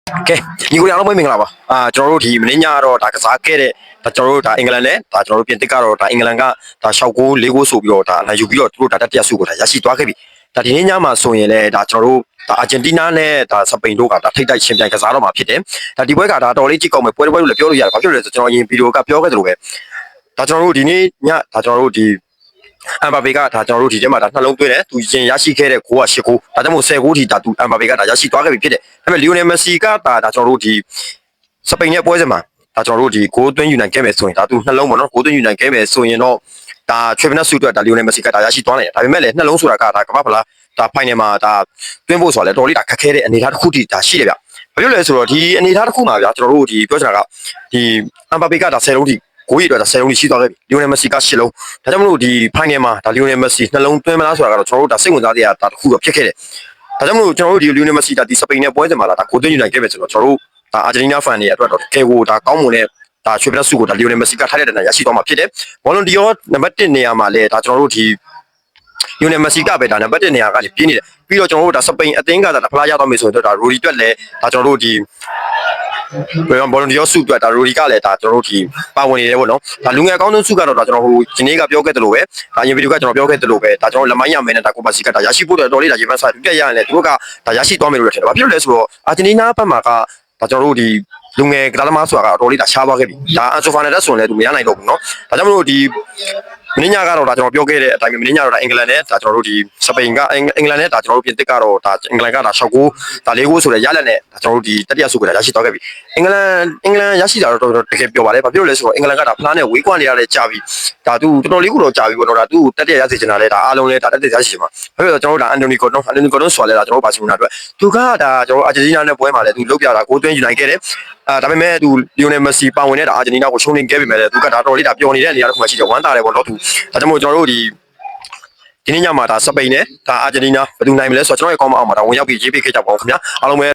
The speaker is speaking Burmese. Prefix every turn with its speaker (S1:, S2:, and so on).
S1: ကဲညီကိုရအောင်မင်္ဂလာပါကျွန်တော်တို့ဒီမင်းညတော့ဒါကစားခဲ့တဲ့ဒါကျွန်တော်တို့ဒါအင်္ဂလန်နဲ့ဒါကျွန်တော်တို့ပြင်သစ်ကတော့ဒါအင်္ဂလန်ကဒါ6ဂိုး4ဂိုးဆိုပြီးတော့ဒါနိုင်ယူပြီးတော့သူတို့ဒါတတိယဆုကိုဒါရရှိသွားခဲ့ပြီဒါဒီနေ့ညမှာဆိုရင်လည်းဒါကျွန်တော်တို့ဒါအာဂျင်တီးနားနဲ့ဒါစပိန်တို့ကဒါထိပ်တိုက်ရှင်ပြိုင်ကစားတော့မှာဖြစ်တယ်ဒါဒီပွဲကဒါတော်လေးကြည့်ကောင်းမယ်ပွဲလို့လည်းပြောလို့ရတယ်ဘာဖြစ်လို့လဲဆိုကျွန်တော်အရင်ဗီဒီယိုကပြောခဲ့သလိုပဲဒါကျွန်တော်တို့ဒီနေ့ညဒါကျွန်တော်တို့ဒီအမ်ဘာပေကဒါကျွန်တော်တို့ဒီထဲမှာဒါနှလုံးသွင်းတယ်သူရင်ရရှိခဲ့တဲ့ဂိုးက10ဂိုးဒါကြောင့်မို့10ဂိုးထိဒါသူအမ်ဘာပေကဒါရရှိသွားခဲ့ပြီဖြစ်တယ်ဒါပေမဲ့လီယိုနယ်မက်ဆီကဒါကျွန်တော်တို့ဒီစပိန်ရဲ့ပွဲစဉ်မှာဒါကျွန်တော်တို့ဒီဂိုးသွင်းယူနိုင်ခဲ့မယ်ဆိုရင်ဒါသူနှလုံးပေါ့နော်ဂိုးသွင်းယူနိုင်ခဲ့မယ်ဆိုရင်တော့ဒါချွေပနက်ဆုအတွက်ဒါလီယိုနယ်မက်ဆီကဒါရရှိသွားနိုင်တယ်ဒါပေမဲ့လည်းနှလုံးဆိုတာကဒါကမ္ဘာဖလားဒါဖိုင်နယ်မှာဒါသွင်းဖို့ဆိုတာလည်းတော်လေးဒါခက်ခဲတဲ့အနေအထားတစ်ခုထိဒါရှိတယ်ဗျဘာဖြစ်လဲဆိုတော့ဒီအနေအထားတစ်ခုမှာဗျာကျွန်တော်တို့ဒီပြောချင်တာကဒီအမ်ဘာပေကဒါ10လုံးထိကိုကြီးအတွက်ဒါ10လုံးရှိသွားခဲ့ပြီလီယိုနယ်မက်ဆီက10လုံးဒါကြောင့်မလို့ဒီဖိုင်နယ်မှာဒါလီယိုနယ်မက်ဆီနှလုံးသွင်းမလားဆိုတာကတော့ကျွန်တော်တို့ဒါစိတ်ဝင်စားစရာဒါတစ်ခုတော့ဖြစ်ခဲ့တယ်ဒါကြောင့်မလို့ကျွန်တော်တို့ဒီလီယိုနယ်မက်ဆီဒါဒီစပိန်နဲ့ပွဲစဉ်မှာဒါကိုသွင်းယူနိုင်ခဲ့မယ်ဆိုတော့ကျွန်တော်တို့ဒါအာဂျင်တီးနားဖန်တွေအတွက်တော့ကဲကိုဒါကောင်းမွန်တဲ့ဒါချွေပလက်စုကိုဒါလီယိုနယ်မက်ဆီကထားတဲ့တန်းရရှိသွားမှာဖြစ်တယ်ဘောလုံးဒီရောနံပါတ်1နေရာမှာလဲဒါကျွန်တော်တို့ဒီလီယိုနယ်မက်ဆီကပဲဒါနံပါတ်1နေရာကနေပြင်းနေတယ်ပြီးတော့ကျွန်တော်တို့ဒါစပိန်အသင်းကဒါဖလားရသွားမယ်ဆိုတော့ဒါရိုဒီတွက်လဲဒါကျွန်တော်တို့ဒီဘောလုံးဒီရောစုအတွက်ဒါရိုဒီကလည်းဒါကျွန်တော်တို့ဒီပါဝင်နေတယ်ပေါ့နော်ဒါလူငယ်အကောင်းဆုံးစုကတော့ဒါကျွန်တော်ဟိုဒီနေ့ကပြောခဲ့တယ်လို့ပဲဒါရင်ဗီဒီယိုကကျွန်တော်ပြောခဲ့တယ်လို့ပဲဒါကျွန်တော်လက်မိုင်းရမယ်နဲ့ဒါကိုပါစီကဒါရရှိဖို့တော်လေးဒါရေပန်းစာပြည့်ရရင်လည်းသူတို့ကဒါရရှိသွားမယ်လို့ထင်တယ်။ဘာဖြစ်လို့လဲဆိုတော့အာဂျင်တီးနားဘက်မှာကဒါကျွန်တော်တို့ဒီလူငယ်ကစားသမားဆိုတာကတော်လေးဒါရှားသွားခဲ့ပြီ။ဒါအန်ဆိုဖာနယ်တက်ဆိုရင်လည်းသူမရနိုင်တော့ဘူးเนาะ။ဒါကြောင့်မလို့ဒီမင်းညကတော့ဒါကျွန်တော်ပြောခဲ့တဲ့အတိုင်းပဲမင်းညတော့ဒါအင်္ဂလန်နဲ့ဒါကျွန်တော်တို့ဒီစပိန်ကအင်္ဂလန်နဲ့ဒါကျွန်တော်တို့ပြင်သစ်ကတော့ဒါအင်္ဂလန်ကဒါ6ဂိုးဒါ4ဂိုးဆိုတဲ့ရလက်နဲ့ဒါကျွန်တော်တို့ဒီတတိယဆုကိုဒါရရှိသွားခဲ့ပြီအင်္ဂလန်ရရှိတာတော့တကယ်ပြောပါလေဘာဖြစ်လို့လဲဆိုတော့အင်္ဂလန်ကဒါဖလားနဲ့ဝေးကွာနေရတဲ့ကြာပြီဒါသူတော်တော်လေးကိုတော့ကြာပြီပေါ့နော်ဒါသူတတိယရစေချင်တာလေဒါအားလုံးလဲဒါတတိယရရှိချင်မှာဘာဖြစ်လို့ကျွန်တော်တို့ဒါအန်တိုနီဂိုတွန်ဆိုလဲဒါကျွန်တော်တို့ဘာစီလိုနာအတွက်သူကဒါကျွန်တော်အာဂျင်တီးနားနဲ့ပွဲမှာလဲသူလုတ်ပြတာဂိုးသွင်းယူနိုင်ခဲ့တယ်ဒါပေမဲ့သူလီယိုနယ်မက်ဆီပါဝင်တဲ့ဒါအာဂျင်တီးနားကိုရှုံးနေခဲ့ပြီမဲ့သူကဒါတော်လေးဒါပျော်နေတဲ့နေရာတစ်ခုမှာရှိတယ်ဝမ်းသာတယ်ပေါ့နော်သူဒါကြောင့်မို့ကျွန်တော်တို့ဒီနေ့ညမှာဒါစပိန်နဲ့ဒါအာဂျင်တီးနားဘယ်သူနိုင်မလဲဆိုတော့ကျွန်တော်ရဲ့ comment အောက်မှာဒါဝင်ရောက်ပြီးရေးပေးခဲ့ကြပါဦးခင်ဗျာအားလုံးပဲ